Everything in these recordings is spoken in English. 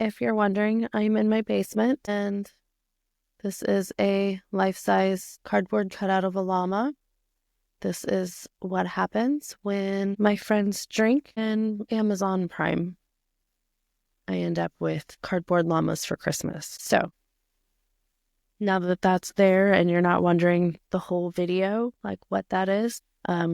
If you're wondering, I'm in my basement, and this is a life-size cardboard cutout of a llama. This is what happens when my friends drink and Amazon Prime. I end up with cardboard llamas for Christmas. So now that that's there and you're not wondering the whole video, like what that is,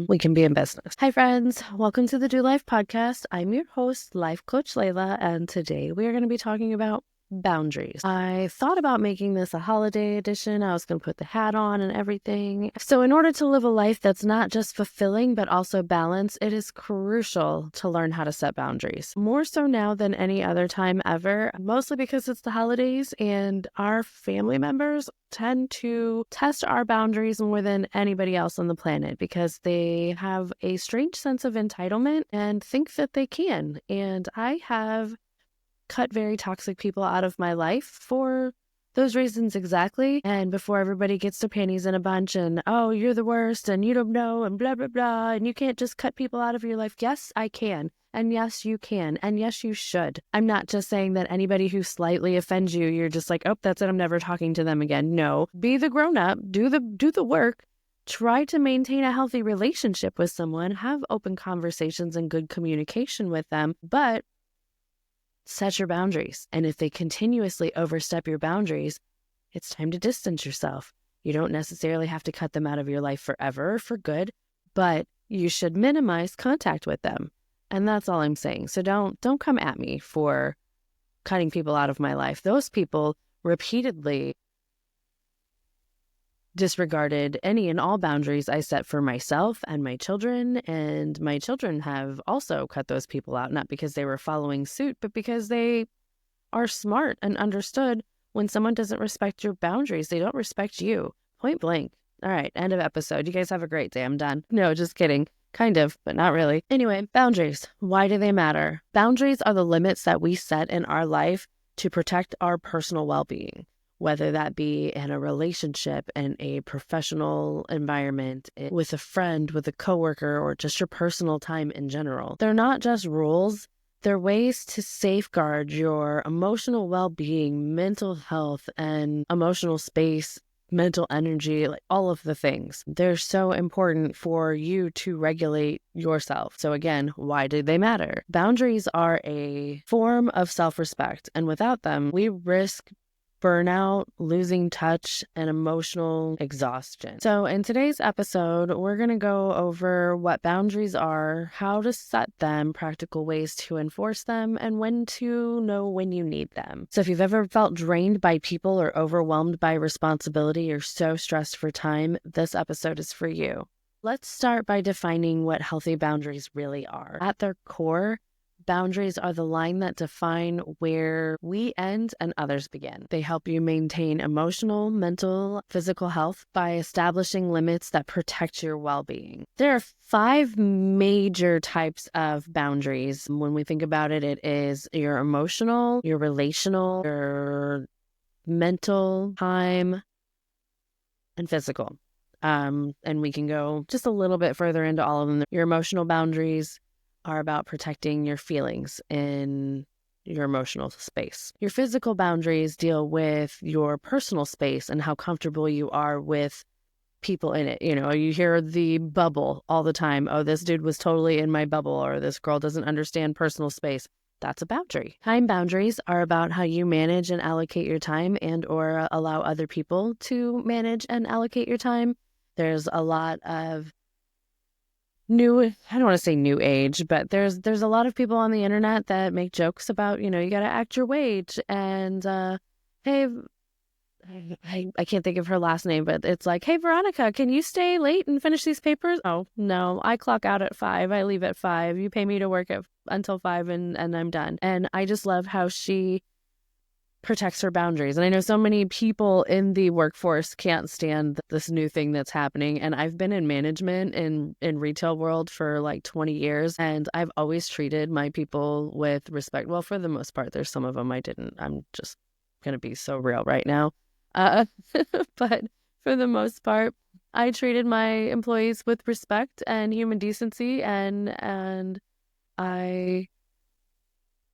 we can be in business. Hi, friends. Welcome to the Do Life podcast. I'm your host, Life Coach Layla, and today we are going to be talking about boundaries. I thought about making this a holiday edition. I was going to put the hat on and everything. So in order to live a life that's not just fulfilling, but also balanced, it is crucial to learn how to set boundaries. More so now than any other time ever, mostly because it's the holidays and our family members tend to test our boundaries more than anybody else on the planet because they have a strange sense of entitlement and think that they can. And I have cut very toxic people out of my life for those reasons exactly. And before everybody gets their panties in a bunch and, oh, you're the worst and you don't know and blah, blah, blah, and you can't just cut people out of your life. Yes, I can. And yes, you can. And yes, you should. I'm not just saying that anybody who slightly offends you, you're just like, oh, that's it. I'm never talking to them again. No, be the grown up, do the work. Try to maintain a healthy relationship with someone, have open conversations and good communication with them, but set your boundaries. And if they continuously overstep your boundaries, it's time to distance yourself. You don't necessarily have to cut them out of your life forever or for good, but you should minimize contact with them. And that's all I'm saying. So don't come at me for cutting people out of my life. Those people repeatedly disregarded any and all boundaries I set for myself and my children have also cut those people out, not because they were following suit, but because they are smart and understood when someone doesn't respect your boundaries, they don't respect you. Point blank. All right, end of episode. You guys have a great day. I'm done. No, just kidding. Kind of, but not really. Anyway, boundaries. Why do they matter? Boundaries are the limits that we set in our life to protect our personal well-being, whether that be in a relationship, in a professional environment, with a friend, with a coworker, or just your personal time in general. They're not just rules. They're ways to safeguard your emotional well-being, mental health, and emotional space, mental energy, like all of the things. They're so important for you to regulate yourself. So again, why do they matter? Boundaries are a form of self-respect, and without them, we risk burnout, losing touch, and emotional exhaustion. So in today's episode, we're going to go over what boundaries are, how to set them, practical ways to enforce them, and when to know when you need them. So if you've ever felt drained by people or overwhelmed by responsibility or so stressed for time, this episode is for you. Let's start by defining what healthy boundaries really are. At their core, boundaries are the line that define where we end and others begin. They help you maintain emotional, mental, physical health by establishing limits that protect your well-being. There are 5 major types of boundaries. When we think about it, it is your emotional, your relational, your mental, time, and physical. And we can go just a little bit further into all of them. Your emotional boundaries are about protecting your feelings in your emotional space. Your physical boundaries deal with your personal space and how comfortable you are with people in it. You know, you hear the bubble all the time. Oh, this dude was totally in my bubble, or this girl doesn't understand personal space. That's a boundary. Time boundaries are about how you manage and allocate your time and or allow other people to manage and allocate your time. There's a lot of I don't want to say new age, but there's a lot of people on the internet that make jokes about, you got to act your wage. And, hey, I can't think of her last name, but it's like, hey, Veronica, can you stay late and finish these papers? Oh, no, I clock out at 5. I leave at 5. You pay me to work until 5 and I'm done. And I just love how she protects her boundaries. And I know so many people in the workforce can't stand this new thing that's happening. And I've been in management in retail world for like 20 years. And I've always treated my people with respect. Well, for the most part, there's some of them I didn't. I'm just going to be so real right now. But for the most part, I treated my employees with respect and human decency. And I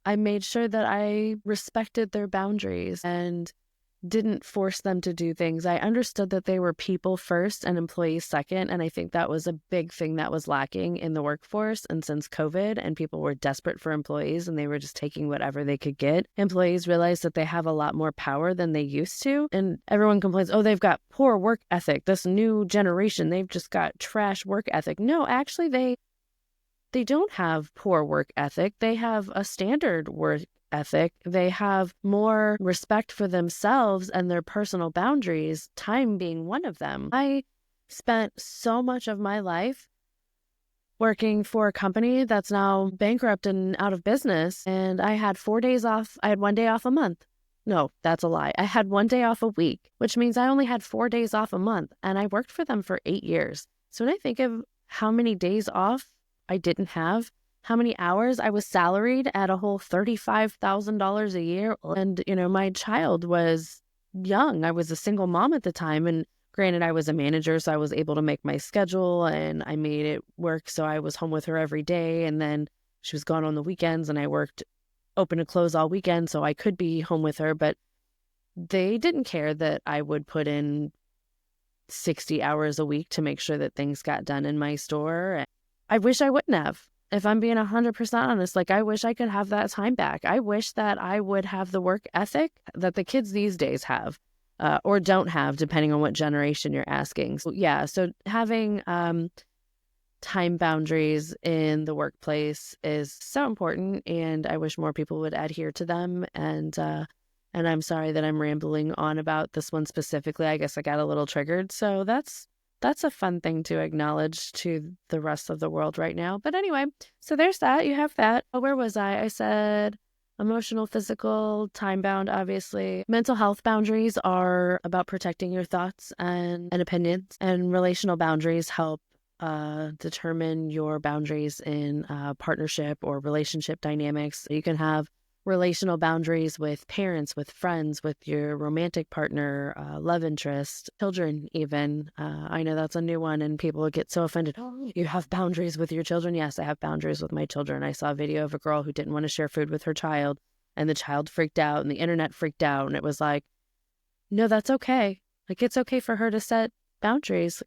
I made sure that I respected their boundaries and didn't force them to do things. I understood that they were people first and employees second. And I think that was a big thing that was lacking in the workforce. And since COVID and people were desperate for employees and they were just taking whatever they could get, employees realized that they have a lot more power than they used to. And everyone complains, oh, they've got poor work ethic. This new generation, they've just got trash work ethic. No, actually, they don't have poor work ethic. They have a standard work ethic. They have more respect for themselves and their personal boundaries, time being one of them. I spent so much of my life working for a company that's now bankrupt and out of business, and I had 4 days off. I had 1 day off a month. No, that's a lie. I had 1 day off a week, which means I only had 4 days off a month, and I worked for them for 8 years. So when I think of how many days off I didn't have, how many hours I was salaried at a whole $35,000 a year. And, my child was young. I was a single mom at the time. And granted, I was a manager, so I was able to make my schedule and I made it work. So I was home with her every day. And then she was gone on the weekends and I worked open and close all weekend. So I could be home with her, but they didn't care that I would put in 60 hours a week to make sure that things got done in my store. I wish I wouldn't have. If I'm being 100% honest, I wish I could have that time back. I wish that I would have the work ethic that the kids these days have or don't have, depending on what generation you're asking. So having time boundaries in the workplace is so important, and I wish more people would adhere to them. And I'm sorry that I'm rambling on about this one specifically. I guess I got a little triggered. So that's a fun thing to acknowledge to the rest of the world right now. But anyway, so there's that. You have that. Oh, where was I? I said emotional, physical, time-bound, obviously. Mental health boundaries are about protecting your thoughts and opinions. And relational boundaries help determine your boundaries in partnership or relationship dynamics. You can have relational boundaries with parents, with friends, with your romantic partner, love interest, children even. I know that's a new one and people get so offended. Oh, you have boundaries with your children? Yes, I have boundaries with my children. I saw a video of a girl who didn't want to share food with her child and the child freaked out and the internet freaked out. And it was like, no, that's okay. It's okay for her to set boundaries.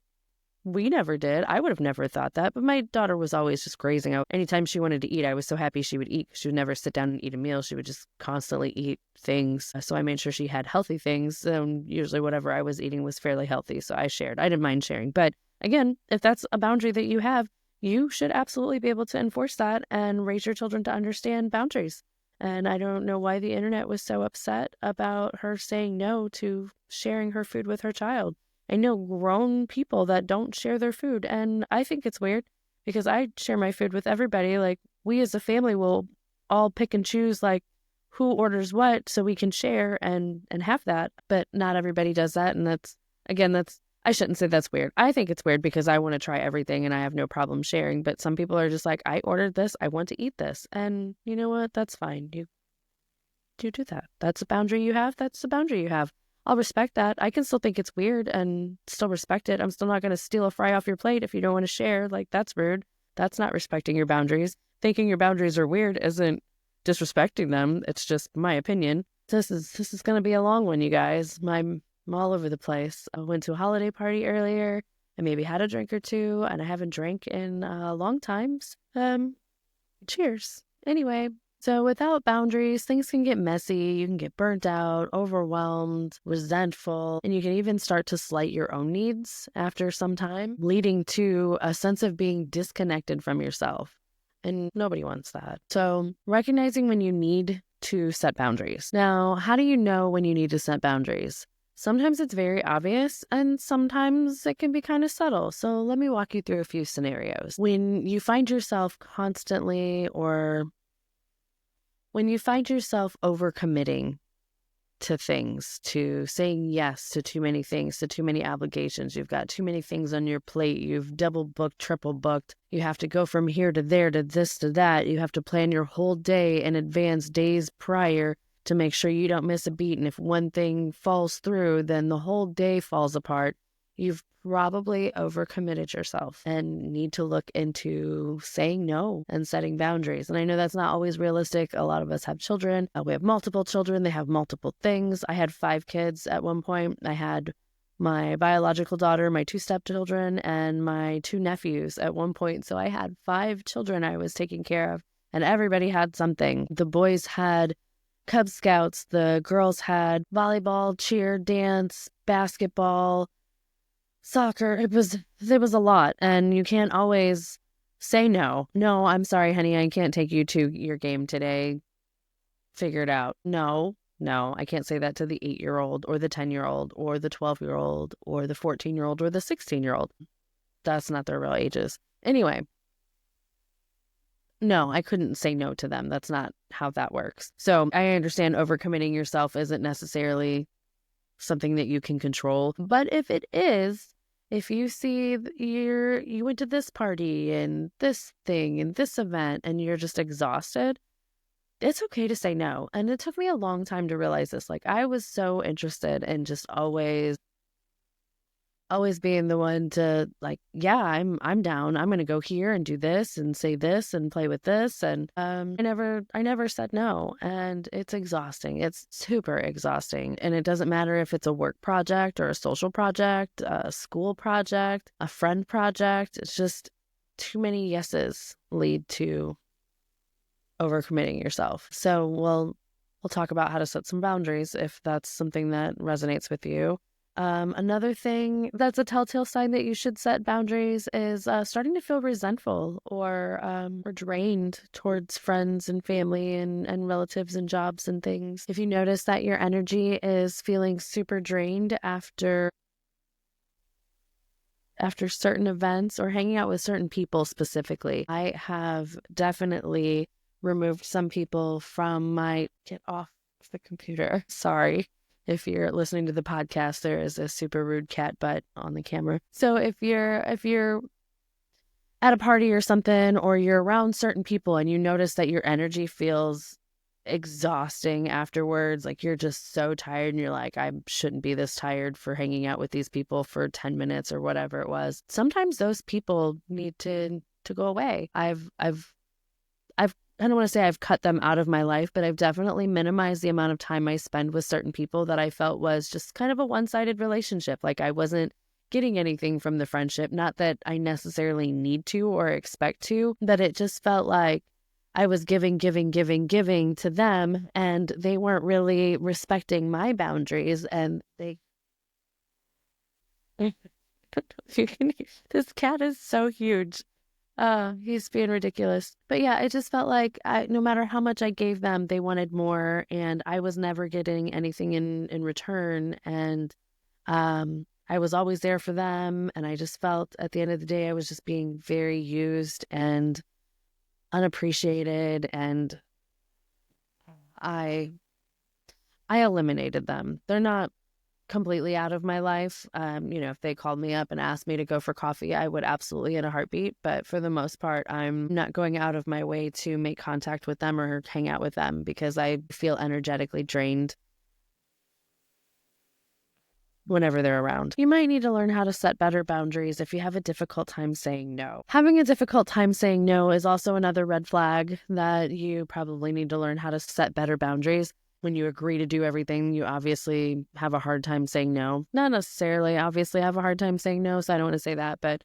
We never did. I would have never thought that. But my daughter was always just grazing out. Anytime she wanted to eat, I was so happy she would eat. She would never sit down and eat a meal. She would just constantly eat things. So I made sure she had healthy things. Usually whatever I was eating was fairly healthy. So I shared. I didn't mind sharing. But again, if that's a boundary that you have, you should absolutely be able to enforce that and raise your children to understand boundaries. And I don't know why the internet was so upset about her saying no to sharing her food with her child. I know grown people that don't share their food, and I think it's weird because I share my food with everybody. We as a family will all pick and choose who orders what so we can share and have that, but not everybody does that. And I shouldn't say that's weird. I think it's weird because I want to try everything and I have no problem sharing, but some people are just like, I ordered this, I want to eat this. And you know what? That's fine. You do that. That's a boundary you have. That's a boundary you have. I'll respect that. I can still think it's weird and still respect it. I'm still not going to steal a fry off your plate if you don't want to share. That's rude. That's not respecting your boundaries. Thinking your boundaries are weird isn't disrespecting them. It's just my opinion. This is going to be a long one, you guys. I'm all over the place. I went to a holiday party earlier. I maybe had a drink or two, and I haven't drank in long times. Cheers. Anyway. So without boundaries, things can get messy. You can get burnt out, overwhelmed, resentful, and you can even start to slight your own needs after some time, leading to a sense of being disconnected from yourself. And nobody wants that. So recognizing when you need to set boundaries. Now, how do you know when you need to set boundaries? Sometimes it's very obvious and sometimes it can be kind of subtle. So let me walk you through a few scenarios. When you find yourself constantly when you find yourself overcommitting to things, to saying yes to too many things, to too many obligations, you've got too many things on your plate, you've double booked, triple booked, you have to go from here to there to this to that, you have to plan your whole day in advance, days prior, to make sure you don't miss a beat. And if one thing falls through, then the whole day falls apart. you've probably overcommitted yourself and need to look into saying no and setting boundaries. And I know that's not always realistic. A lot of us have children. We have multiple children. They have multiple things. I had 5 kids at one point. I had my biological daughter, my 2 stepchildren, and my 2 nephews at one point. So I had 5 children I was taking care of, and everybody had something. The boys had Cub Scouts, the girls had volleyball, cheer, dance, basketball, soccer. It was a lot, and you can't always say no. No, I'm sorry, honey, I can't take you to your game today. Figure it out. No, I can't say that to the 8-year-old or the 10-year-old or the 12-year-old or the 14-year-old or the 16-year-old. That's not their real ages. Anyway, no, I couldn't say no to them. That's not how that works. So I understand overcommitting yourself isn't necessarily something that you can control. But if it is, if you see you went to this party and this thing and this event and you're just exhausted, it's okay to say no. And it took me a long time to realize this. Like, I was so interested in just always being the one to, like, yeah, I'm down. I'm going to go here and do this and say this and play with this. And I never said no. And it's exhausting. It's super exhausting. And it doesn't matter if it's a work project or a social project, a school project, a friend project. It's just too many yeses lead to overcommitting yourself. So we'll talk about how to set some boundaries if that's something that resonates with you. Another thing that's a telltale sign that you should set boundaries is starting to feel resentful or drained towards friends and family and relatives and jobs and things. If you notice that your energy is feeling super drained after certain events or hanging out with certain people specifically, I have definitely removed some people from my... Get off the computer. Sorry. If you're listening to the podcast, there is a super rude cat butt on the camera. So if you're at a party or something, or you're around certain people and you notice that your energy feels exhausting afterwards, like you're just so tired and you're like, I shouldn't be this tired for hanging out with these people for 10 minutes or whatever it was. Sometimes those people need to go away. I don't want to say I've cut them out of my life, but I've definitely minimized the amount of time I spend with certain people that I felt was just kind of a one-sided relationship. Like, I wasn't getting anything from the friendship. Not that I necessarily need to or expect to, but it just felt like I was giving to them, and they weren't really respecting my boundaries, and they... This cat is so huge. He's being ridiculous. But yeah, it just felt like no matter how much I gave them, they wanted more, and I was never getting anything in return. And I was always there for them, and I just felt at the end of the day I was just being very used and unappreciated, and I eliminated them. They're not completely out of my life. If they called me up and asked me to go for coffee, I would absolutely in a heartbeat. But for the most part, I'm not going out of my way to make contact with them or hang out with them because I feel energetically drained whenever they're around. You might need to learn how to set better boundaries if you have a difficult time saying no. Having a difficult time saying no is also another red flag that you probably need to learn how to set better boundaries. When you agree to do everything, you obviously have a hard time saying no. Not necessarily obviously have a hard time saying no, so I don't want to say that, but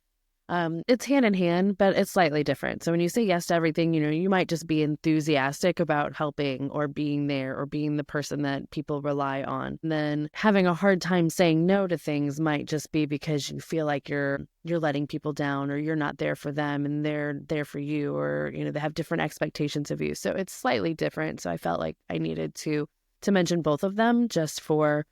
it's hand in hand, but it's slightly different. So when you say yes to everything, you might just be enthusiastic about helping or being there or being the person that people rely on. And then having a hard time saying no to things might just be because you feel like you're letting people down, or you're not there for them and they're there for you, or they have different expectations of you. So it's slightly different. So I felt like I needed to mention both of them just for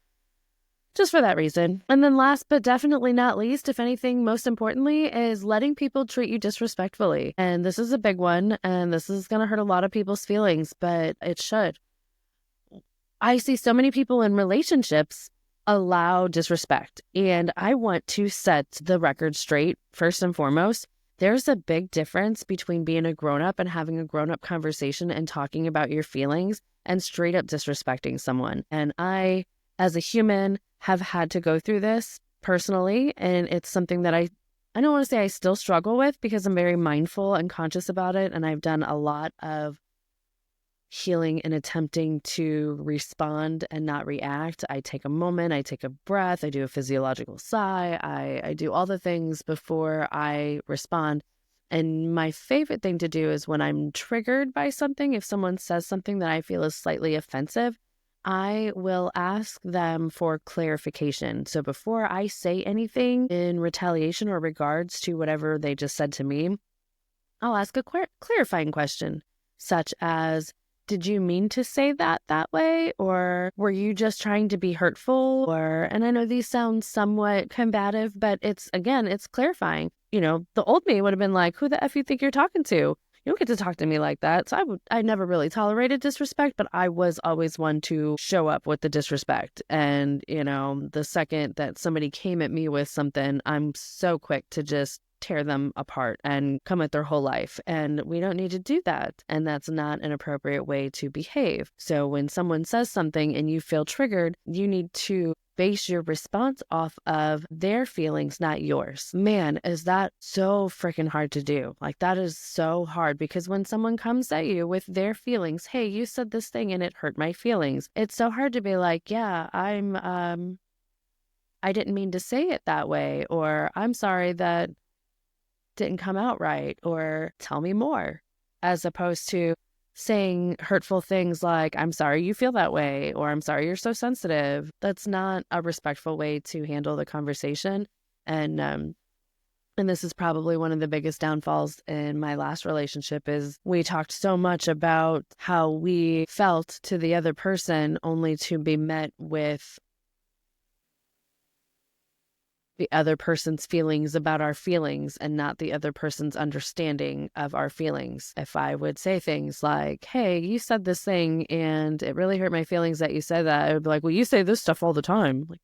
that reason. And then last but definitely not least, if anything, most importantly, is letting people treat you disrespectfully. And this is a big one, and this is going to hurt a lot of people's feelings, but it should. I see so many people in relationships allow disrespect, and I want to set the record straight. First and foremost, there's a big difference between being a grown-up and having a grown-up conversation and talking about your feelings and straight up disrespecting someone. And I, as a human, have had to go through this personally, and it's something that I don't want to say I still struggle with, because I'm very mindful and conscious about it, and I've done a lot of healing and attempting to respond and not react. I take a moment, I take a breath, I do a physiological sigh, I do all the things before I respond. And my favorite thing to do is when I'm triggered by something, if someone says something that I feel is slightly offensive, I will ask them for clarification. So before I say anything in retaliation or regards to whatever they just said to me, I'll ask a clarifying question, such as, did you mean to say that way? Or were you just trying to be hurtful? And I know these sound somewhat combative, but it's clarifying. The old me would have been like, who the F you think you're talking to? You don't get to talk to me like that. So I never really tolerated disrespect, but I was always one to show up with the disrespect. And, the second that somebody came at me with something, I'm so quick to just tear them apart and come at their whole life. And we don't need to do that. And that's not an appropriate way to behave. So when someone says something and you feel triggered, you need to base your response off of their feelings, not yours. Man, is that so freaking hard to do. Like, that is so hard, because when someone comes at you with their feelings, hey, you said this thing and it hurt my feelings. It's so hard to be like, yeah, I didn't mean to say it that way, or I'm sorry that didn't come out right, or tell me more, as opposed to saying hurtful things like, I'm sorry you feel that way, or I'm sorry you're so sensitive. That's not a respectful way to handle the conversation. And this is probably one of the biggest downfalls in my last relationship, is we talked so much about how we felt to the other person, only to be met with the other person's feelings about our feelings, and not the other person's understanding of our feelings. If I would say things like, hey, you said this thing and it really hurt my feelings that you said that, I would be like, well, you say this stuff all the time. Like,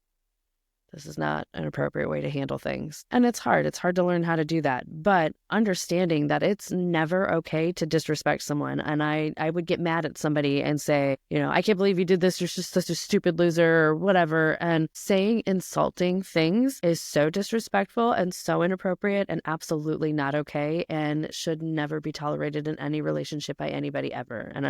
this is not an appropriate way to handle things. And it's hard. It's hard to learn how to do that. But understanding that it's never okay to disrespect someone. And I would get mad at somebody and say, I can't believe you did this. You're just such a stupid loser, or whatever. And saying insulting things is so disrespectful and so inappropriate and absolutely not okay, and should never be tolerated in any relationship by anybody ever. And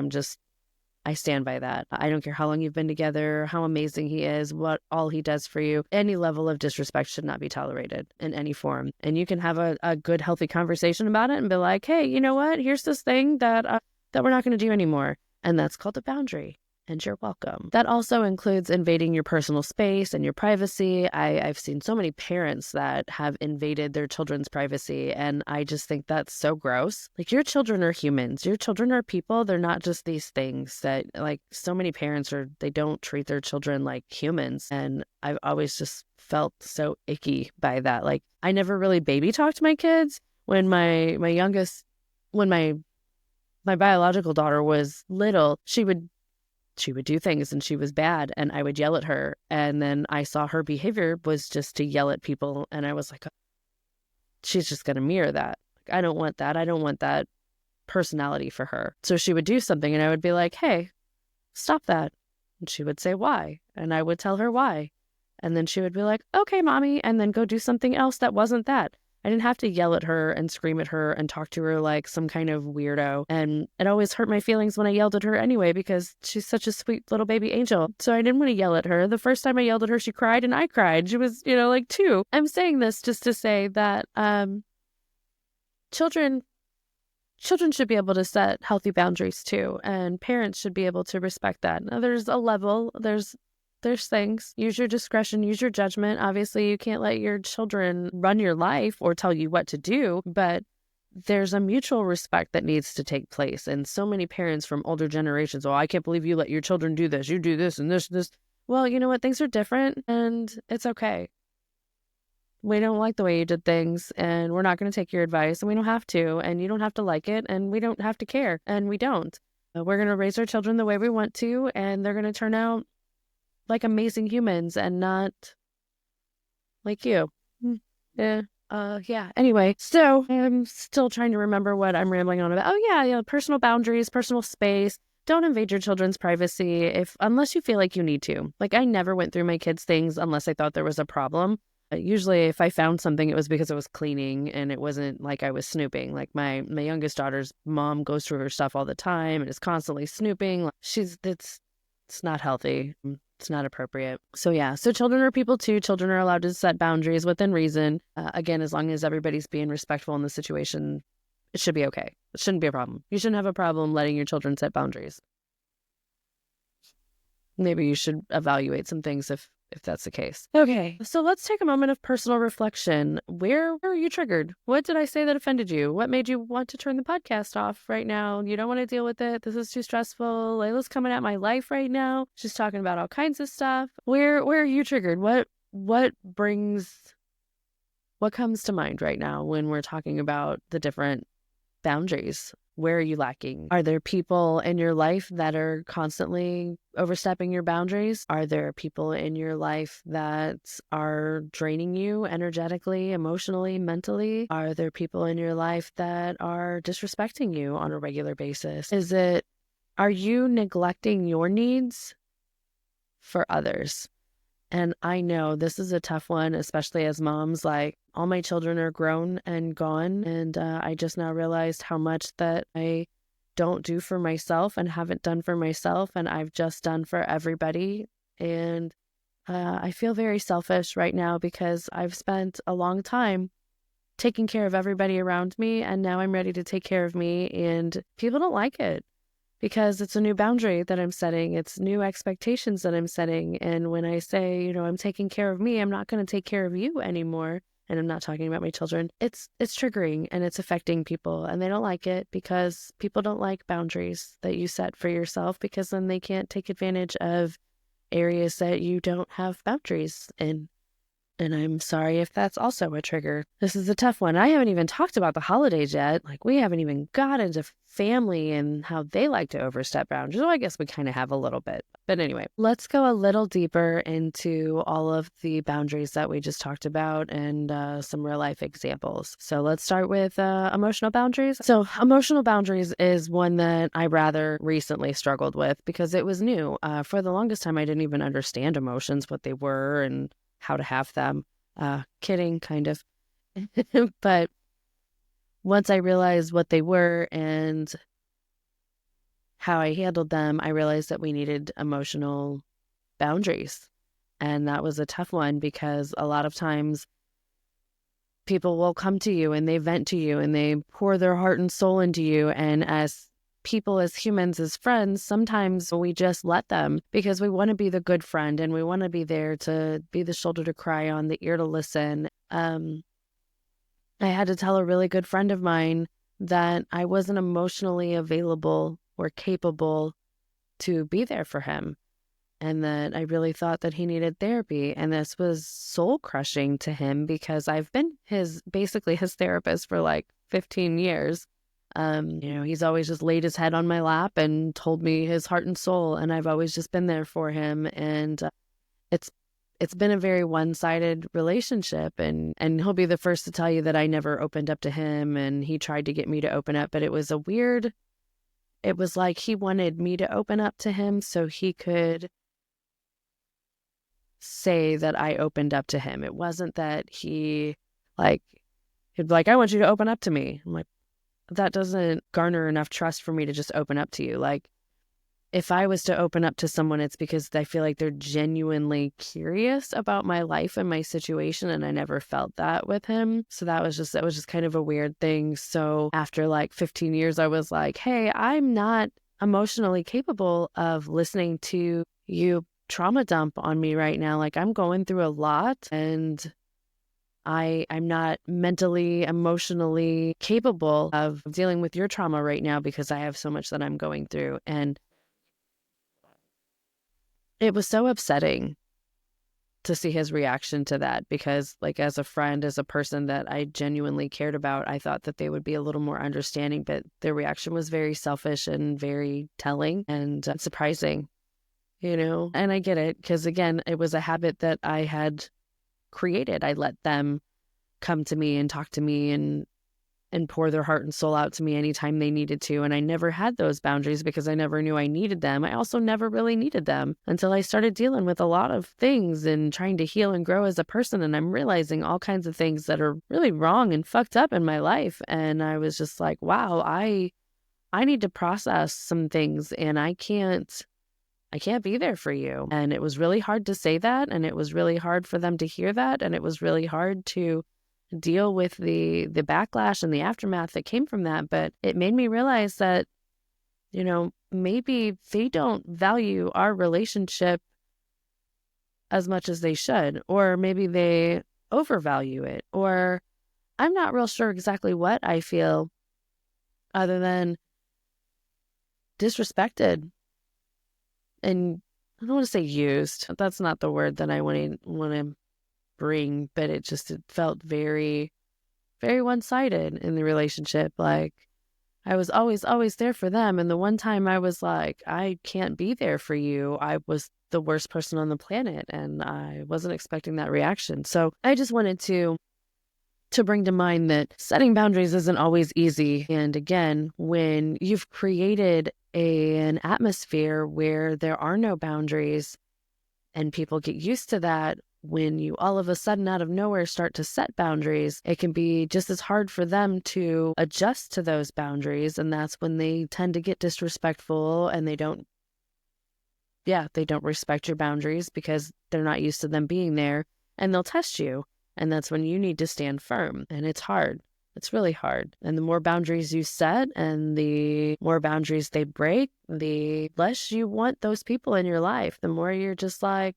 I stand by that. I don't care how long you've been together, how amazing he is, what all he does for you. Any level of disrespect should not be tolerated in any form. And you can have a good, healthy conversation about it and be like, hey, you know what? Here's this thing that we're not going to do anymore. And that's called a boundary. And you're welcome. That also includes invading your personal space and your privacy. I've seen so many parents that have invaded their children's privacy, and I just think that's so gross. Like, your children are humans. Your children are people. They're not just these things that, like, so many parents they don't treat their children like humans. And I've always just felt so icky by that. Like, I never really baby talked my kids. When my biological daughter was little, she would do things and she was bad, and I would yell at her. And then I saw her behavior was just to yell at people. And I was like, she's just going to mirror that. Like, I don't want that. I don't want that personality for her. So she would do something and I would be like, hey, stop that. And she would say, why? And I would tell her why. And then she would be like, okay, mommy. And then go do something else that wasn't that. I didn't have to yell at her and scream at her and talk to her like some kind of weirdo. And it always hurt my feelings when I yelled at her anyway, because she's such a sweet little baby angel. So I didn't want to yell at her. The first time I yelled at her, she cried and I cried. She was, like 2. I'm saying this just to say that children should be able to set healthy boundaries too. And parents should be able to respect that. Now, there's a level, there's things. Use your discretion, use your judgment. Obviously, you can't let your children run your life or tell you what to do, but there's a mutual respect that needs to take place. And so many parents from older generations, I can't believe you let your children do this. You do this and this and this. Well, you know what? Things are different and it's okay. We don't like the way you did things, and we're not going to take your advice, and we don't have to, and you don't have to like it, and we don't have to care, and we don't. We're going to raise our children the way we want to, and they're going to turn out like amazing humans and not like you. Yeah. Anyway, so I'm still trying to remember what I'm rambling on about. Oh yeah, personal boundaries, personal space. Don't invade your children's privacy unless you feel like you need to. Like, I never went through my kids' things unless I thought there was a problem. Usually if I found something, it was because it was cleaning and it wasn't like I was snooping. Like my youngest daughter's mom goes through her stuff all the time and is constantly snooping. It's not healthy. It's not appropriate. So yeah, so children are people too. Children are allowed to set boundaries within reason. Again, as long as everybody's being respectful in the situation, it should be okay. It shouldn't be a problem. You shouldn't have a problem letting your children set boundaries. Maybe you should evaluate some things if that's the case. Okay, so let's take a moment of personal reflection. Where were you triggered? What did I say that offended you? What made you want to turn the podcast off right now? You don't want to deal with it. This is too stressful. Layla's coming at my life right now. She's talking about all kinds of stuff. Where are you triggered? What comes to mind right now when we're talking about the different boundaries? Where are you lacking? Are there people in your life that are constantly overstepping your boundaries? Are there people in your life that are draining you energetically, emotionally, mentally? Are there people in your life that are disrespecting you on a regular basis? Are you neglecting your needs for others? And I know this is a tough one, especially as moms. Like, all my children are grown and gone. And I just now realized how much that I don't do for myself and haven't done for myself. And I've just done for everybody. And I feel very selfish right now because I've spent a long time taking care of everybody around me. And now I'm ready to take care of me. And people don't like it, because it's a new boundary that I'm setting. It's new expectations that I'm setting. And when I say, I'm taking care of me, I'm not going to take care of you anymore. And I'm not talking about my children. It's triggering and it's affecting people, and they don't like it because people don't like boundaries that you set for yourself, because then they can't take advantage of areas that you don't have boundaries in. And I'm sorry if that's also a trigger. This is a tough one. I haven't even talked about the holidays yet. Like, we haven't even got into family and how they like to overstep boundaries. Well, I guess we kind of have a little bit. But anyway, let's go a little deeper into all of the boundaries that we just talked about and some real life examples. So let's start with emotional boundaries. So emotional boundaries is one that I rather recently struggled with because it was new. For the longest time, I didn't even understand emotions, what they were, and how to have them. Kidding, kind of. But once I realized what they were and how I handled them, I realized that we needed emotional boundaries. And that was a tough one because a lot of times people will come to you and they vent to you and they pour their heart and soul into you. And as people, as humans, as friends, sometimes we just let them because we want to be the good friend and we want to be there to be the shoulder to cry on, the ear to listen. I had to tell a really good friend of mine that I wasn't emotionally available or capable to be there for him, and that I really thought that he needed therapy. And this was soul crushing to him because I've been basically his therapist for like 15 years. He's always just laid his head on my lap and told me his heart and soul, and I've always just been there for him. And it's been a very one-sided relationship, and he'll be the first to tell you that I never opened up to him, and he tried to get me to open up, but it was like he wanted me to open up to him so he could say that I opened up to him. It wasn't that he'd be like, I want you to open up to me. I'm like, that doesn't garner enough trust for me to just open up to you. Like, if I was to open up to someone, it's because I feel like they're genuinely curious about my life and my situation, and I never felt that with him. So that was just kind of a weird thing. So after like 15 years, I was like, hey, I'm not emotionally capable of listening to you trauma dump on me right now. Like, I'm going through a lot, and I'm not mentally, emotionally capable of dealing with your trauma right now because I have so much that I'm going through. And it was so upsetting to see his reaction to that because, like, as a friend, as a person that I genuinely cared about, I thought that they would be a little more understanding, but their reaction was very selfish and very telling and surprising, And I get it because, again, it was a habit that I had created. I let them come to me and talk to me and and pour their heart and soul out to me anytime they needed to. And I never had those boundaries because I never knew I needed them. I also never really needed them until I started dealing with a lot of things and trying to heal and grow as a person. And I'm realizing all kinds of things that are really wrong and fucked up in my life. And I was just like, wow, I need to process some things, and I can't be there for you. And it was really hard to say that. And it was really hard for them to hear that. And it was really hard to deal with the backlash and the aftermath that came from that. But it made me realize that, maybe they don't value our relationship as much as they should, or maybe they overvalue it, or I'm not real sure exactly what I feel other than disrespected. And I don't want to say used. That's not the word that I want to bring, but it felt very, very one-sided in the relationship. Like I was always there for them. And the one time I was like, I can't be there for you, I was the worst person on the planet. And I wasn't expecting that reaction. So I just wanted to bring to mind that setting boundaries isn't always easy. And again, when you've created an atmosphere where there are no boundaries and people get used to that, when you all of a sudden out of nowhere start to set boundaries, it can be just as hard for them to adjust to those boundaries. And that's when they tend to get disrespectful and they don't respect your boundaries because they're not used to them being there, and they'll test you. And that's when you need to stand firm. And it's hard. It's really hard. And the more boundaries you set and the more boundaries they break, the less you want those people in your life. The more you're just like,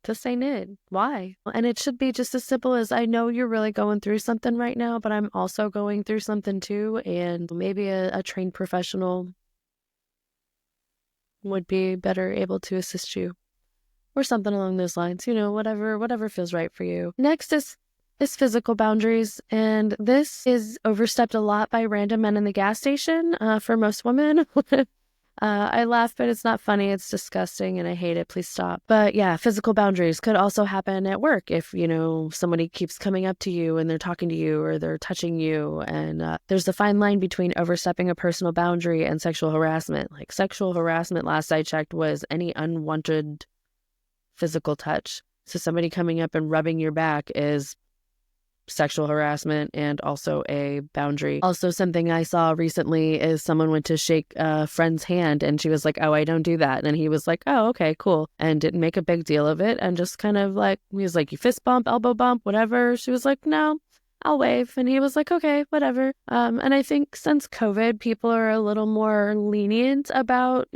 this ain't it. Why? And it should be just as simple as, I know you're really going through something right now, but I'm also going through something too. And maybe a trained professional would be better able to assist you. Or something along those lines, whatever feels right for you. Next is physical boundaries. And this is overstepped a lot by random men in the gas station for most women. I laugh, but it's not funny. It's disgusting and I hate it. Please stop. But yeah, physical boundaries could also happen at work if, somebody keeps coming up to you and they're talking to you or they're touching you. And there's a fine line between overstepping a personal boundary and sexual harassment. Like sexual harassment, last I checked, was any unwanted physical touch. So somebody coming up and rubbing your back is sexual harassment and also a boundary. Also, something I saw recently is someone went to shake a friend's hand and she was like, oh, I don't do that. And he was like, oh, okay, cool. And didn't make a big deal of it. And just kind of like, he was like, you fist bump, elbow bump, whatever. She was like, no, I'll wave. And he was like, okay, whatever. And I think since COVID, people are a little more lenient about,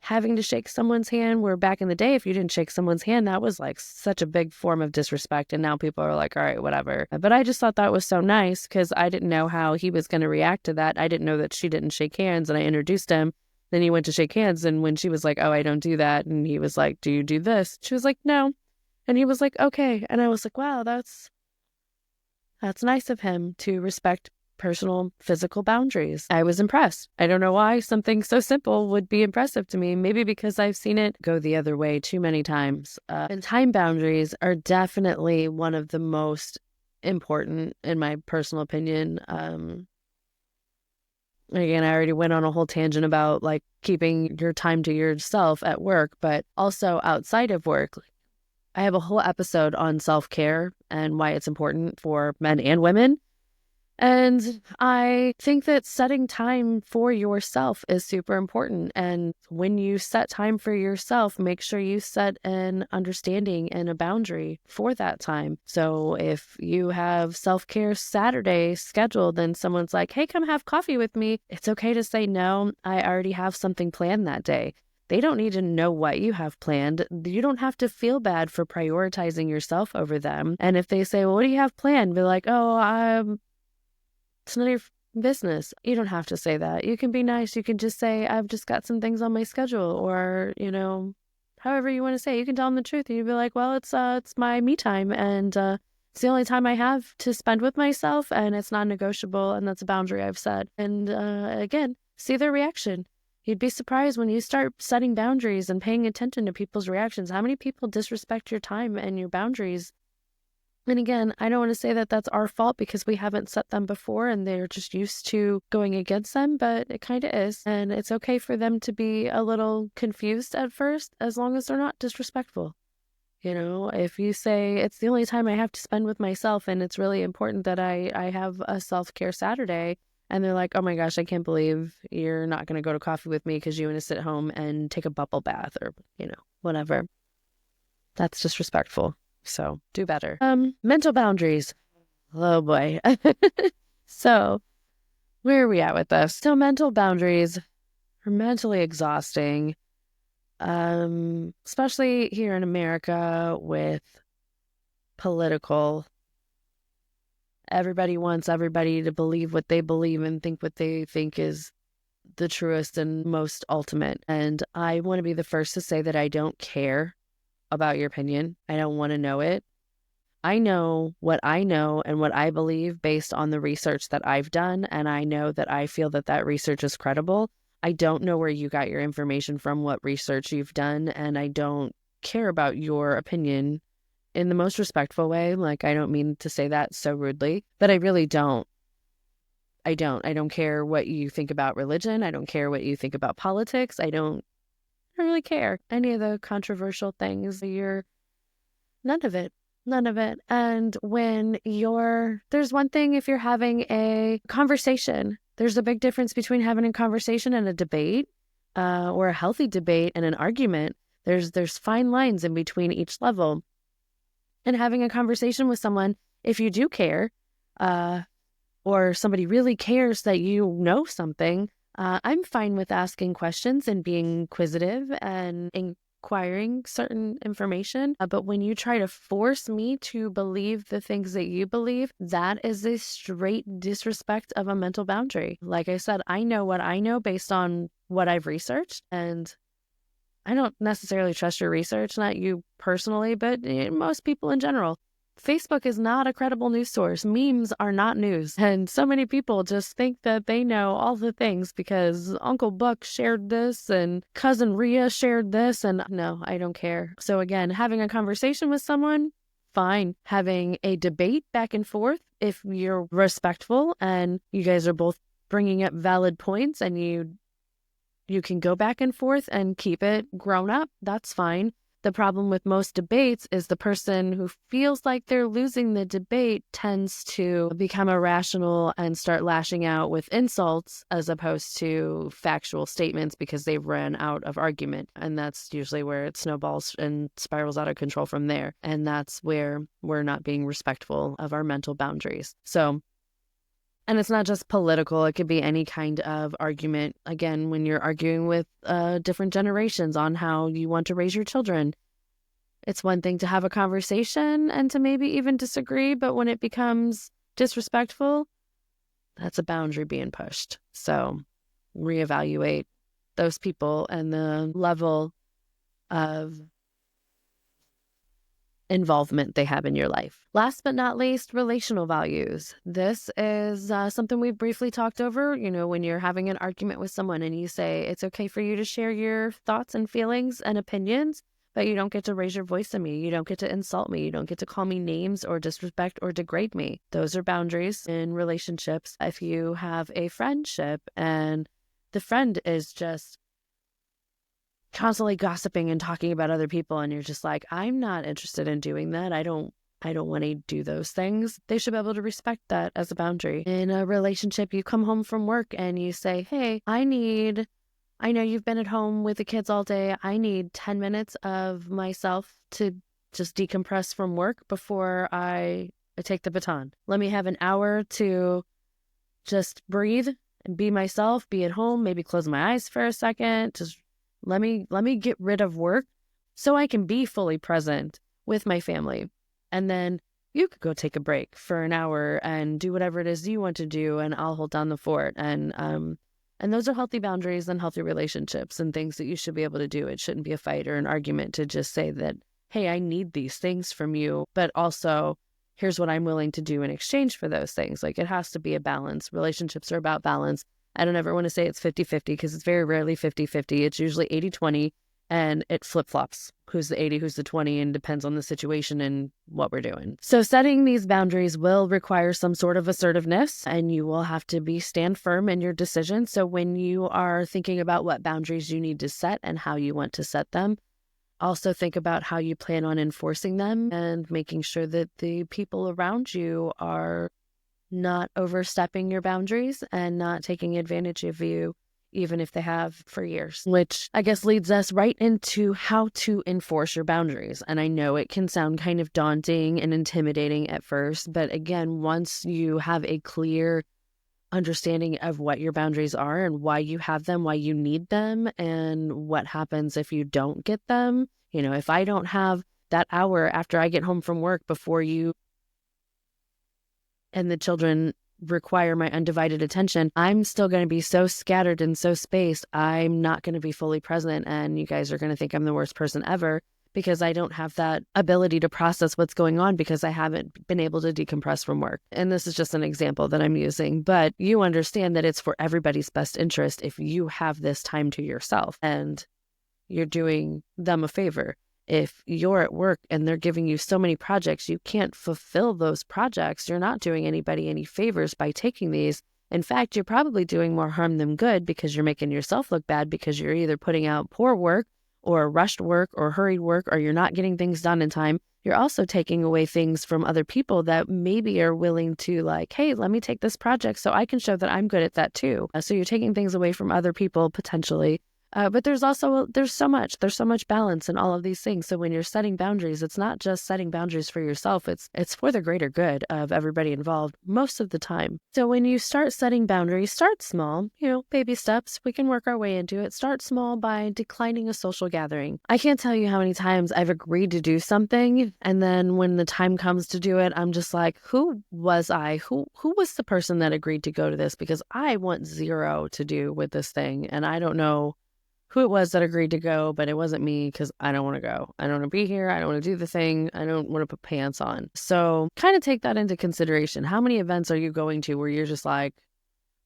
having to shake someone's hand, where back in the day, if you didn't shake someone's hand, that was like such a big form of disrespect. And now people are like, all right, whatever. But I just thought that was so nice because I didn't know how he was going to react to that. I didn't know that she didn't shake hands, and I introduced him. Then he went to shake hands. And when she was like, oh, I don't do that. And he was like, do you do this? She was like, no. And he was like, okay. And I was like, wow, that's nice of him to respect personal physical boundaries. I was impressed. I don't know why something so simple would be impressive to me. Maybe because I've seen it go the other way too many times. And time boundaries are definitely one of the most important, in my personal opinion. Again, I already went on a whole tangent about like keeping your time to yourself at work, but also outside of work. I have a whole episode on self-care and why it's important for men and women. And I think that setting time for yourself is super important. And when you set time for yourself, make sure you set an understanding and a boundary for that time. So if you have self-care Saturday scheduled and someone's like, hey, come have coffee with me, it's okay to say, no, I already have something planned that day. They don't need to know what you have planned. You don't have to feel bad for prioritizing yourself over them. And if they say, well, what do you have planned? Be like, oh, it's none of your business. You don't have to say that. You can be nice. You can just say, I've just got some things on my schedule, or, however you want to say it. You can tell them the truth. And you'd be like, well, it's my me time. And it's the only time I have to spend with myself, and it's non-negotiable. And that's a boundary I've set. And again, see their reaction. You'd be surprised when you start setting boundaries and paying attention to people's reactions. How many people disrespect your time and your boundaries And again, I don't want to say that that's our fault because we haven't set them before and they're just used to going against them, but it kind of is. And it's okay for them to be a little confused at first, as long as they're not disrespectful. If you say it's the only time I have to spend with myself and it's really important that I have a self-care Saturday, and they're like, oh my gosh, I can't believe you're not going to go to coffee with me because you want to sit home and take a bubble bath or, whatever. That's disrespectful. So do better. Mental boundaries. Oh boy. So where are we at with this? So mental boundaries are mentally exhausting. Especially here in America with political. Everybody wants everybody to believe what they believe and think what they think is the truest and most ultimate. And I want to be the first to say that I don't care about your opinion. I don't want to know it. I know what I know and what I believe based on the research that I've done, and I know that I feel that that research is credible. I don't know where you got your information from, what research you've done, and I don't care about your opinion in the most respectful way. Like, I don't mean to say that so rudely, but I really don't. I don't care what you think about religion. I don't care what you think about politics. I don't really care. Any of the controversial things, none of it. None of it. And there's one thing if you're having a conversation, there's a big difference between having a conversation and a debate, or a healthy debate and an argument. There's fine lines in between each level. And having a conversation with someone, if you do care, or somebody really cares that you know something, I'm fine with asking questions and being inquisitive and acquiring certain information. But when you try to force me to believe the things that you believe, that is a straight disrespect of a mental boundary. Like I said, I know what I know based on what I've researched, and I don't necessarily trust your research, not you personally, but most people in general. Facebook is not a credible news source. Memes are not news. And so many people just think that they know all the things because Uncle Buck shared this and Cousin Rhea shared this. And no, I don't care. So again, having a conversation with someone, fine. Having a debate back and forth, if you're respectful and you guys are both bringing up valid points and you can go back and forth and keep it grown up, that's fine. The problem with most debates is the person who feels like they're losing the debate tends to become irrational and start lashing out with insults as opposed to factual statements because they've run out of argument. And that's usually where it snowballs and spirals out of control from there. And that's where we're not being respectful of our mental boundaries. And it's not just political. It could be any kind of argument. Again, when you're arguing with different generations on how you want to raise your children, it's one thing to have a conversation and to maybe even disagree. But when it becomes disrespectful, that's a boundary being pushed. So reevaluate those people and the level of involvement they have in your life. Last but not least, relational values. This is something we've briefly talked over. When you're having an argument with someone and you say it's okay for you to share your thoughts and feelings and opinions, but you don't get to raise your voice at me. You don't get to insult me. You don't get to call me names or disrespect or degrade me. Those are boundaries in relationships. If you have a friendship and the friend is just constantly gossiping and talking about other people and you're just like, I'm not interested in doing that. I don't want to do those things. They should be able to respect that as a boundary. In a relationship, you come home from work and you say, hey, I know you've been at home with the kids all day. I need 10 minutes of myself to just decompress from work before I take the baton. Let me have an hour to just breathe and be myself, be at home, maybe close my eyes for a second, just let me get rid of work so I can be fully present with my family. And then you could go take a break for an hour and do whatever it is you want to do, and I'll hold down the fort. And those are healthy boundaries and healthy relationships and things that you should be able to do. It shouldn't be a fight or an argument to just say that, hey, I need these things from you, but also here's what I'm willing to do in exchange for those things. Like, it has to be a balance. Relationships are about balance. I don't ever want to say it's 50-50 because it's very rarely 50-50. It's usually 80-20. and it flip-flops. Who's the 80, who's the 20, and depends on the situation and what we're doing. So setting these boundaries will require some sort of assertiveness, and you will have to stand firm in your decision. So when you are thinking about what boundaries you need to set and how you want to set them, also think about how you plan on enforcing them and making sure that the people around you are not overstepping your boundaries and not taking advantage of you, even if they have for years, which I guess leads us right into how to enforce your boundaries. And I know it can sound kind of daunting and intimidating at first, but again, once you have a clear understanding of what your boundaries are and why you have them, why you need them, and what happens if you don't get them. If I don't have that hour after I get home from work before you and the children require my undivided attention, I'm still going to be so scattered and so spaced. I'm not going to be fully present, and you guys are going to think I'm the worst person ever because I don't have that ability to process what's going on because I haven't been able to decompress from work. And this is just an example that I'm using, but you understand that it's for everybody's best interest if you have this time to yourself, and you're doing them a favor. If you're at work and they're giving you so many projects, you can't fulfill those projects. You're not doing anybody any favors by taking these. In fact, you're probably doing more harm than good because you're making yourself look bad because you're either putting out poor work or rushed work or hurried work, or you're not getting things done in time. You're also taking away things from other people that maybe are willing to hey, let me take this project so I can show that I'm good at that too. So you're taking things away from other people potentially. But there's so much balance in all of these things. So when you're setting boundaries, it's not just setting boundaries for yourself. It's for the greater good of everybody involved most of the time. So when you start setting boundaries, start small, baby steps. We can work our way into it. Start small by declining a social gathering. I can't tell you how many times I've agreed to do something, and then when the time comes to do it, I'm just like, who was I? Who was the person that agreed to go to this? Because I want zero to do with this thing, and I don't know who it was that agreed to go, but it wasn't me because I don't want to go. I don't want to be here. I don't want to do the thing. I don't want to put pants on. So kind of take that into consideration. How many events are you going to where you're just like,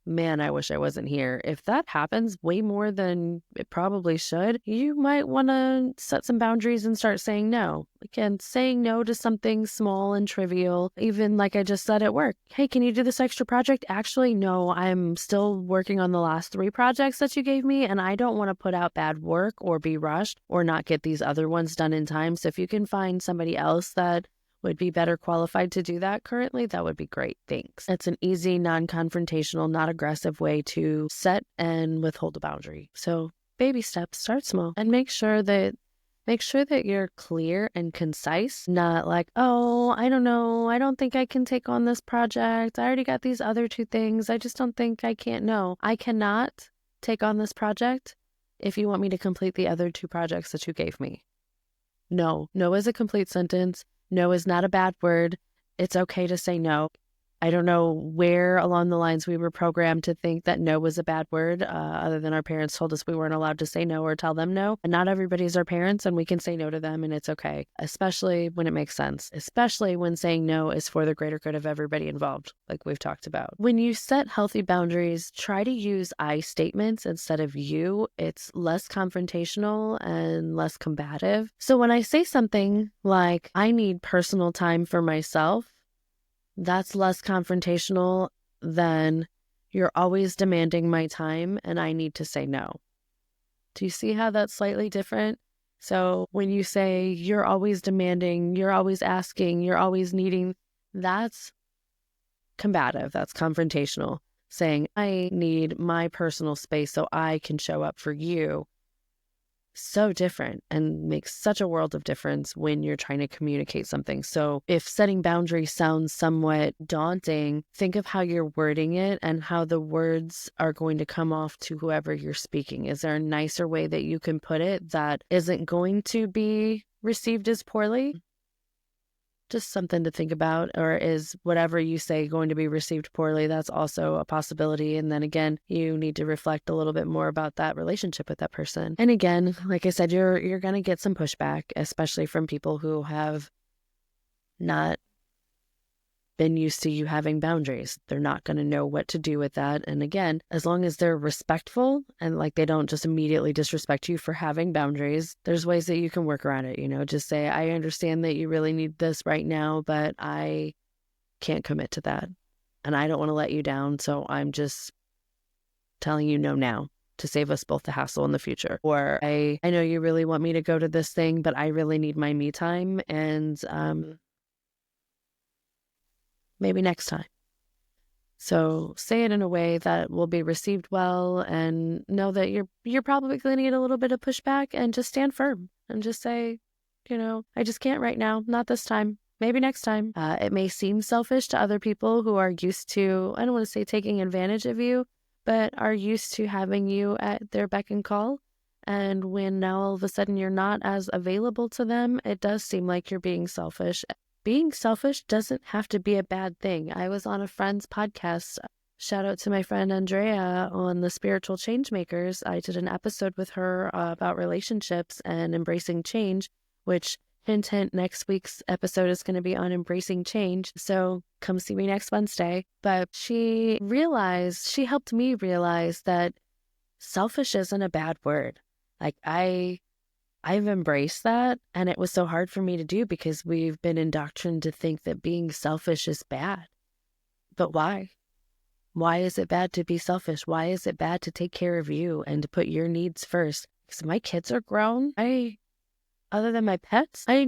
man, I wish I wasn't here? If that happens way more than it probably should, you might want to set some boundaries and start saying no. Again, saying no to something small and trivial, even like I just said at work. Hey, can you do this extra project? Actually, no, I'm still working on the last 3 projects that you gave me, and I don't want to put out bad work or be rushed or not get these other ones done in time. So if you can find somebody else that would be better qualified to do that currently, that would be great. Thanks. It's an easy, non-confrontational, not aggressive way to set and withhold a boundary. So baby steps, start small, and make sure that you're clear and concise, not like, oh, I don't know, I don't think I can take on this project. I already got these other 2 things. I just don't think I can't. No, I cannot take on this project if you want me to complete the other 2 projects that you gave me. No is a complete sentence. No is not a bad word. It's okay to say no. I don't know where along the lines we were programmed to think that no was a bad word, other than our parents told us we weren't allowed to say no or tell them no. And not everybody's our parents, and we can say no to them, and it's okay, especially when it makes sense, especially when saying no is for the greater good of everybody involved, like we've talked about. When you set healthy boundaries, try to use I statements instead of you. It's less confrontational and less combative. So when I say something like, I need personal time for myself, that's less confrontational than, you're always demanding my time and I need to say no. Do you see how that's slightly different? So when you say you're always demanding, you're always asking, you're always needing, that's combative, that's confrontational. Saying, I need my personal space so I can show up for you. So different, and makes such a world of difference when you're trying to communicate something. So if setting boundaries sounds somewhat daunting, think of how you're wording it and how the words are going to come off to whoever you're speaking. Is there a nicer way that you can put it that isn't going to be received as poorly? Just something to think about. Or is whatever you say going to be received poorly? That's also a possibility. And then again, you need to reflect a little bit more about that relationship with that person. And again, like I said, you're going to get some pushback, especially from people who have not been used to you having boundaries. They're not going to know what to do with that. And again, as long as they're respectful and like they don't just immediately disrespect you for having boundaries, there's ways that you can work around it. Just say, I understand that you really need this right now, but I can't commit to that. And I don't want to let you down. So I'm just telling you no now to save us both the hassle in the future. Or I know you really want me to go to this thing, but I really need my me time. And maybe next time. So say it in a way that will be received well, and know that you're probably going to get a little bit of pushback, and just stand firm and just say, I just can't right now, not this time, maybe next time. It may seem selfish to other people who are used to, I don't want to say taking advantage of you, but are used to having you at their beck and call. And when now all of a sudden you're not as available to them, it does seem like you're being selfish. Being selfish doesn't have to be a bad thing. I was on a friend's podcast. Shout out to my friend Andrea on the Spiritual Changemakers. I did an episode with her about relationships and embracing change, which, hint, hint, next week's episode is going to be on embracing change. So come see me next Wednesday. But she helped me realize that selfish isn't a bad word. Like I've embraced that, and it was so hard for me to do because we've been indoctrined to think that being selfish is bad. But why? Why is it bad to be selfish? Why is it bad to take care of you and to put your needs first? Because my kids are grown. Other than my pets, I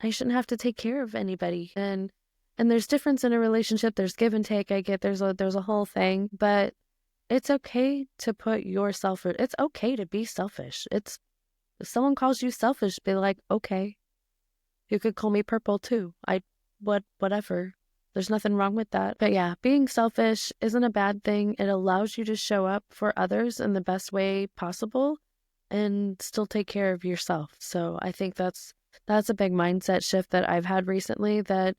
shouldn't have to take care of anybody. And there's difference in a relationship. There's give and take. I get there's a whole thing, but it's okay to put yourself first. It's okay to be selfish. If someone calls you selfish, be like, okay, you could call me purple too. Whatever. There's nothing wrong with that. But yeah, being selfish isn't a bad thing. It allows you to show up for others in the best way possible and still take care of yourself. So I think that's a big mindset shift that I've had recently, that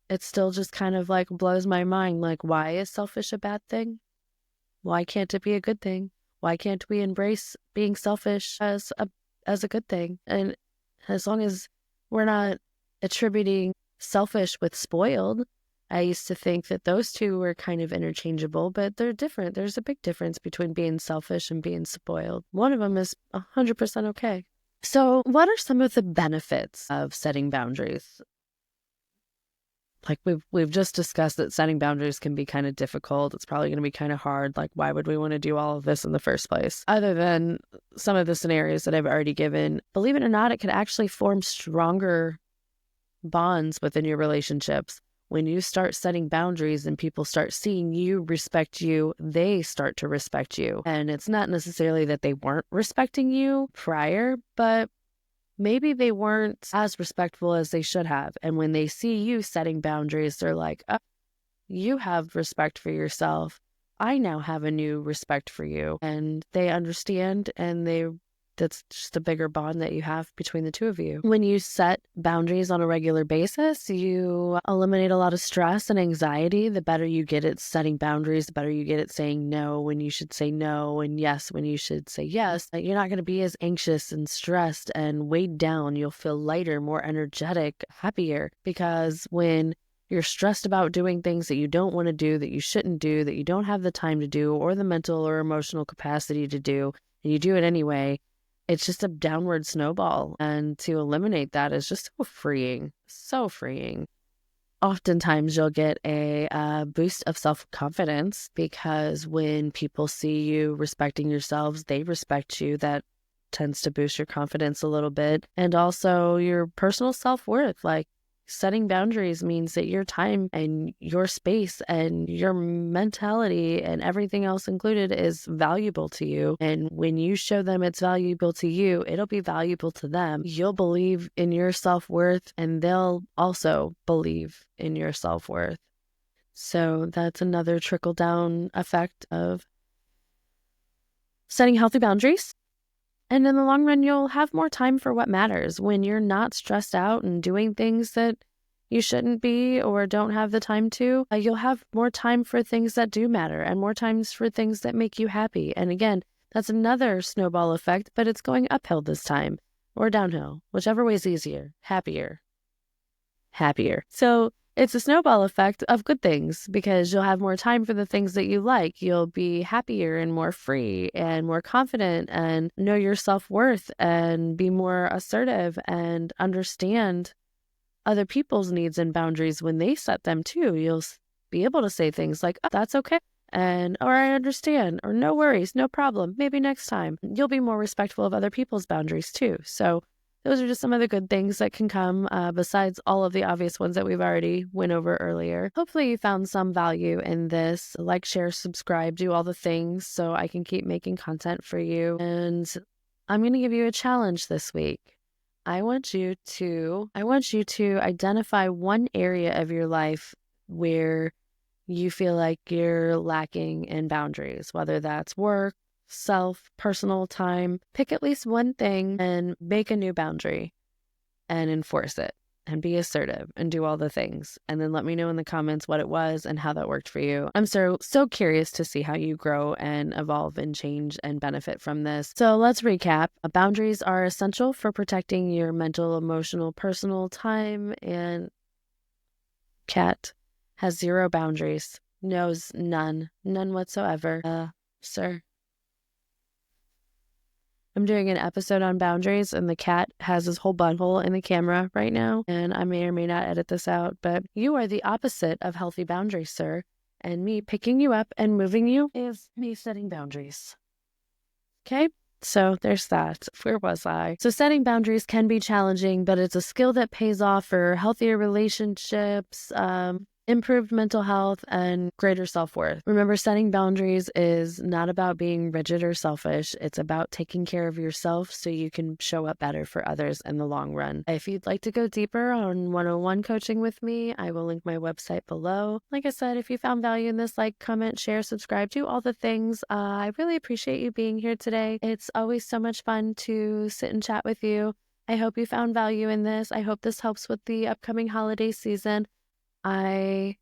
it still just kind of like blows my mind. Like, why is selfish a bad thing? Why can't it be a good thing? Why can't we embrace being selfish as a good thing? And as long as we're not attributing selfish with spoiled, I used to think that those two were kind of interchangeable, but they're different. There's a big difference between being selfish and being spoiled. One of them is 100% okay. So what are some of the benefits of setting boundaries? Like we've just discussed that setting boundaries can be kind of difficult. It's probably going to be kind of hard. Like, why would we want to do all of this in the first place? Other than some of the scenarios that I've already given, believe it or not, it can actually form stronger bonds within your relationships. When you start setting boundaries and people start seeing you respect you, they start to respect you. And it's not necessarily that they weren't respecting you prior, but maybe they weren't as respectful as they should have. And when they see you setting boundaries, they're like, oh, you have respect for yourself. I now have a new respect for you. And they understand, and that's just a bigger bond that you have between the two of you. When you set boundaries on a regular basis, you eliminate a lot of stress and anxiety. The better you get at setting boundaries, the better you get at saying no when you should say no, and yes when you should say yes. You're not going to be as anxious and stressed and weighed down. You'll feel lighter, more energetic, happier, because when you're stressed about doing things that you don't want to do, that you shouldn't do, that you don't have the time to do or the mental or emotional capacity to do, and you do it anyway, it's just a downward snowball. And to eliminate that is just so freeing, so freeing. Oftentimes you'll get a boost of self-confidence, because when people see you respecting yourselves, they respect you. That tends to boost your confidence a little bit. And also your personal self-worth. Like, setting boundaries means that your time and your space and your mentality and everything else included is valuable to you. And when you show them it's valuable to you, it'll be valuable to them. You'll believe in your self-worth, and they'll also believe in your self-worth. So that's another trickle-down effect of setting healthy boundaries. And in the long run, you'll have more time for what matters. When you're not stressed out and doing things that you shouldn't be or don't have the time to, you'll have more time for things that do matter and more times for things that make you happy. And again, that's another snowball effect, but it's going uphill this time, or downhill, whichever way is easier. Happier. So it's a snowball effect of good things because you'll have more time for the things that you like. You'll be happier and more free and more confident and know your self-worth and be more assertive and understand other people's needs and boundaries when they set them too. You'll be able to say things like, oh, that's okay. And, or I understand, or no worries, no problem. Maybe next time. You'll be more respectful of other people's boundaries too. So those are just some of the good things that can come besides all of the obvious ones that we've already went over earlier. Hopefully you found some value in this. Like, share, subscribe, do all the things so I can keep making content for you. And I'm going to give you a challenge this week. I want you to identify one area of your life where you feel like you're lacking in boundaries, whether that's work, self, personal time. Pick at least one thing and make a new boundary and enforce it and be assertive and do all the things. And then let me know in the comments what it was and how that worked for you. I'm so curious to see how you grow and evolve and change and benefit from this. So let's recap. Boundaries are essential for protecting your mental, emotional, personal time. And Kat has zero boundaries, knows none whatsoever. Sir. I'm doing an episode on boundaries, and the cat has his whole butthole in the camera right now, and I may or may not edit this out, but you are the opposite of healthy boundaries, sir. And me picking you up and moving you is me setting boundaries. Okay? So there's that. Where was I? So setting boundaries can be challenging, but it's a skill that pays off for healthier relationships, improved mental health, and greater self-worth. Remember, setting boundaries is not about being rigid or selfish. It's about taking care of yourself so you can show up better for others in the long run. If you'd like to go deeper on one-on-one coaching with me, I will link my website below. Like I said, if you found value in this, like, comment, share, subscribe, do all the things. I really appreciate you being here today. It's always so much fun to sit and chat with you. I hope you found value in this. I hope this helps with the upcoming holiday season. I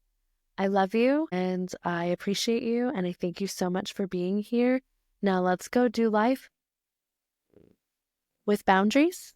love you and I appreciate you and I thank you so much for being here. Now let's go do life with boundaries